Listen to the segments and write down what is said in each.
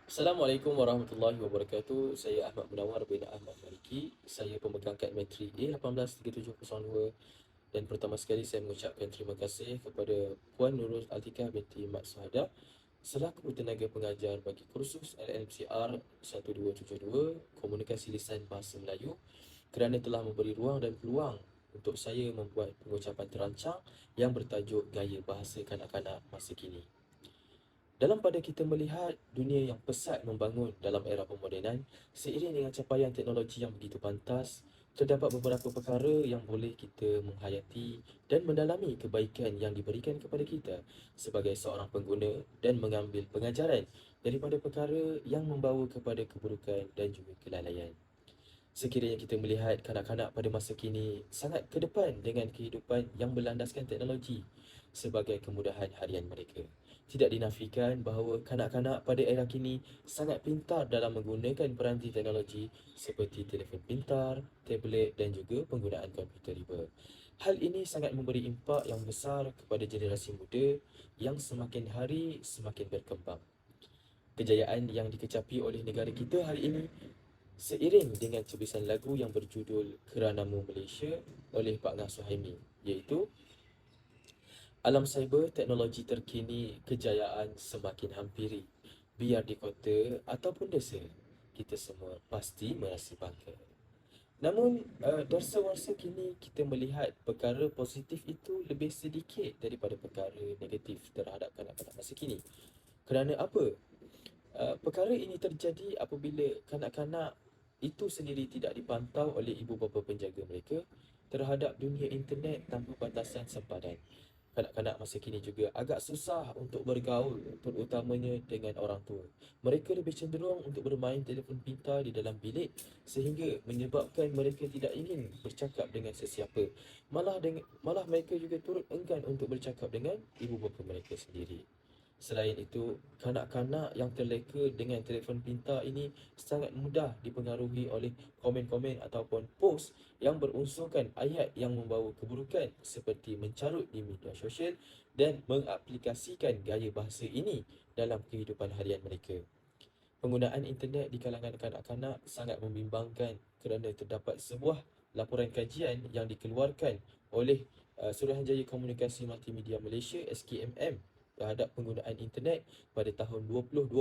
Assalamualaikum warahmatullahi wabarakatuh. Saya Ahmad Munawar bin Ahmad Maliki. Saya pemegang kad Metri A183702 dan pertama sekali saya mengucapkan terima kasih kepada Puan Nurul Atikah binti Mat Suhada selaku tenaga pengajar bagi kursus LLMCR 1272 Komunikasi Lisan Bahasa Melayu kerana telah memberi ruang dan peluang untuk saya membuat pengucapan terancang yang bertajuk Gaya Bahasa Kanak-Kanak Masa Kini. Dalam pada kita melihat dunia yang pesat membangun dalam era pemodenan, seiring dengan capaian teknologi yang begitu pantas, terdapat beberapa perkara yang boleh kita menghayati dan mendalami kebaikan yang diberikan kepada kita sebagai seorang pengguna dan mengambil pengajaran daripada perkara yang membawa kepada keburukan dan juga kelalaian. Sekiranya kita melihat kanak-kanak pada masa kini sangat ke depan dengan kehidupan yang berlandaskan teknologi sebagai kemudahan harian mereka. Tidak dinafikan bahawa kanak-kanak pada era kini sangat pintar dalam menggunakan peranti teknologi seperti telefon pintar, tablet dan juga penggunaan komputer riba. Hal ini sangat memberi impak yang besar kepada generasi muda yang semakin hari semakin berkembang. Kejayaan yang dikecapi oleh negara kita hari ini seiring dengan tulisan lagu yang berjudul Keranamu Malaysia oleh Pak Ngah Suhaimi, iaitu alam cyber teknologi terkini kejayaan semakin hampiri. Biar di kota ataupun desa, kita semua pasti merasa bangga. Namun, darsa-warsa kini kita melihat perkara positif itu lebih sedikit daripada perkara negatif terhadap kanak-kanak masa kini. Kerana apa? Perkara ini terjadi apabila kanak-kanak itu sendiri tidak dipantau oleh ibu bapa penjaga mereka terhadap dunia internet tanpa batasan sempadan. Kanak-kanak masa kini juga agak susah untuk bergaul, terutamanya dengan orang tua. Mereka lebih cenderung untuk bermain telefon pintar di dalam bilik sehingga menyebabkan mereka tidak ingin bercakap dengan sesiapa. Malah mereka juga turut enggan untuk bercakap dengan ibu bapa mereka sendiri. Selain itu, kanak-kanak yang terleka dengan telefon pintar ini sangat mudah dipengaruhi oleh komen-komen ataupun post yang berunsurkan ayat yang membawa keburukan seperti mencarut di media sosial dan mengaplikasikan gaya bahasa ini dalam kehidupan harian mereka. Penggunaan internet di kalangan kanak-kanak sangat membimbangkan kerana terdapat sebuah laporan kajian yang dikeluarkan oleh Suruhanjaya Komunikasi Multimedia Malaysia SKMM terhadap penggunaan internet pada tahun 2020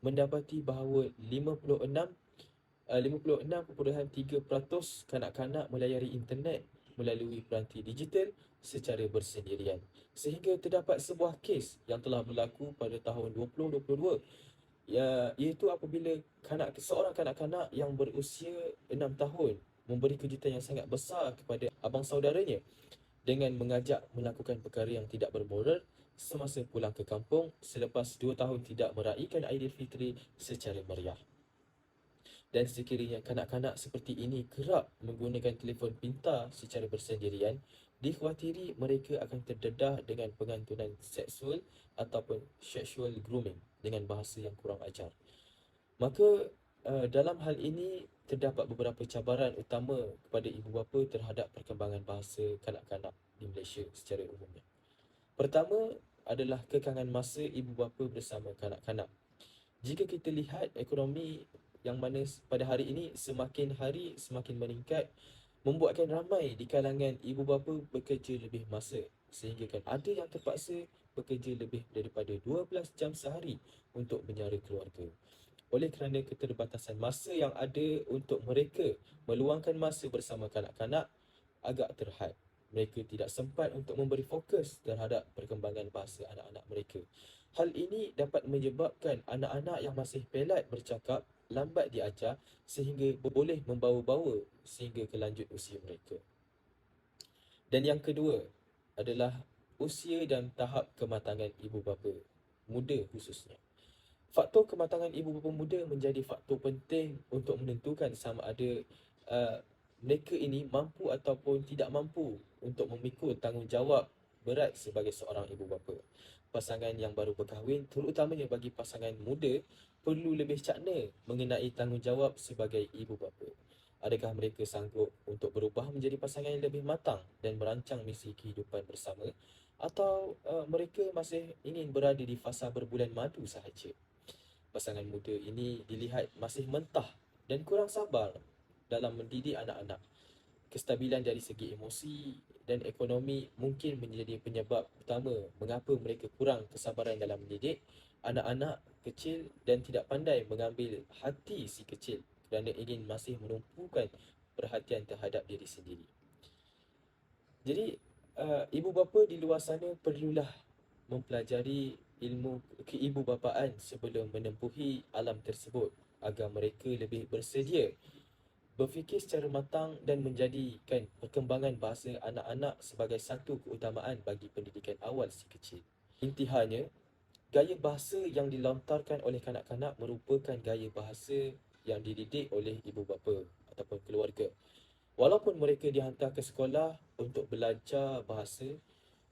mendapati bahawa 56.3% kanak-kanak melayari internet melalui peranti digital secara bersendirian. Sehingga terdapat sebuah kes yang telah berlaku pada tahun 2022, iaitu apabila seorang kanak-kanak yang berusia 6 tahun memberi kejutan yang sangat besar kepada abang saudaranya dengan mengajak melakukan perkara yang tidak bermoral semasa pulang ke kampung selepas 2 tahun tidak meraihkan Aidilfitri secara meriah. Dan sekiranya kanak-kanak seperti ini kerap menggunakan telefon pintar secara bersendirian, dikhawatiri mereka akan terdedah dengan pengantunan seksual ataupun sexual grooming dengan bahasa yang kurang ajar. Maka dalam hal ini terdapat beberapa cabaran utama kepada ibu bapa terhadap perkembangan bahasa kanak-kanak di Malaysia secara umumnya. Pertama adalah kekangan masa ibu bapa bersama kanak-kanak. Jika kita lihat ekonomi yang mana pada hari ini semakin hari semakin meningkat, membuatkan ramai di kalangan ibu bapa bekerja lebih masa sehingga kan ada yang terpaksa bekerja lebih daripada 12 jam sehari untuk menyara keluarga. Oleh kerana keterbatasan masa yang ada untuk mereka meluangkan masa bersama kanak-kanak agak terhad. Mereka tidak sempat untuk memberi fokus terhadap perkembangan bahasa anak-anak mereka. Hal ini dapat menyebabkan anak-anak yang masih pelat bercakap lambat diajar sehingga boleh membawa-bawa sehingga ke lanjut usia mereka. Dan yang kedua adalah usia dan tahap kematangan ibu bapa muda khususnya. Faktor kematangan ibu bapa muda menjadi faktor penting untuk menentukan sama ada uh, mereka ini mampu ataupun tidak mampu untuk memikul tanggungjawab berat sebagai seorang ibu bapa. Pasangan yang baru berkahwin, terutamanya bagi pasangan muda, perlu lebih cakna mengenai tanggungjawab sebagai ibu bapa. Adakah mereka sanggup untuk berubah menjadi pasangan yang lebih matang dan merancang misi kehidupan bersama, atau mereka masih ingin berada di fasa berbulan madu sahaja? pasangan muda ini dilihat masih mentah dan kurang sabar dalam mendidik anak-anak. Kestabilan dari segi emosi dan ekonomi mungkin menjadi penyebab utama mengapa mereka kurang kesabaran dalam mendidik anak-anak kecil dan tidak pandai mengambil hati si kecil kerana ingin masih menumpukan perhatian terhadap diri sendiri. Jadi, ibu bapa di luar sana perlulah mempelajari ilmu keibubapaan sebelum menempuhi alam tersebut agar mereka lebih bersedia berfikir secara matang dan menjadikan perkembangan bahasa anak-anak sebagai satu keutamaan bagi pendidikan awal si kecil. Intihannya, gaya bahasa yang dilontarkan oleh kanak-kanak merupakan gaya bahasa yang dididik oleh ibu bapa ataupun keluarga. Walaupun mereka dihantar ke sekolah untuk belajar bahasa,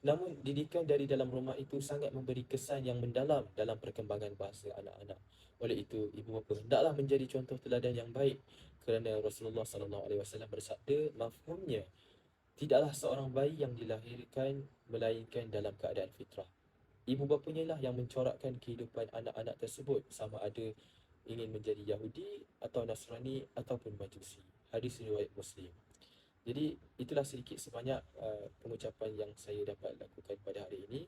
namun didikan dari dalam rumah itu sangat memberi kesan yang mendalam dalam perkembangan bahasa anak-anak. Oleh itu, ibu bapa hendaklah menjadi contoh teladan yang baik kerana Rasulullah SAW bersabda, mafhumnya, tidaklah seorang bayi yang dilahirkan melainkan dalam keadaan fitrah. Ibu bapanya lah yang mencorakkan kehidupan anak-anak tersebut sama ada ingin menjadi Yahudi atau Nasrani ataupun Majusi. Hadis riwayat Muslim. Jadi itulah sedikit sebanyak pengucapan yang saya dapat lakukan pada hari ini.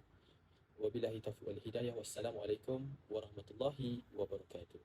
Wabillahi taufiq wal hidayah. Wassalamualaikum warahmatullahi wabarakatuh.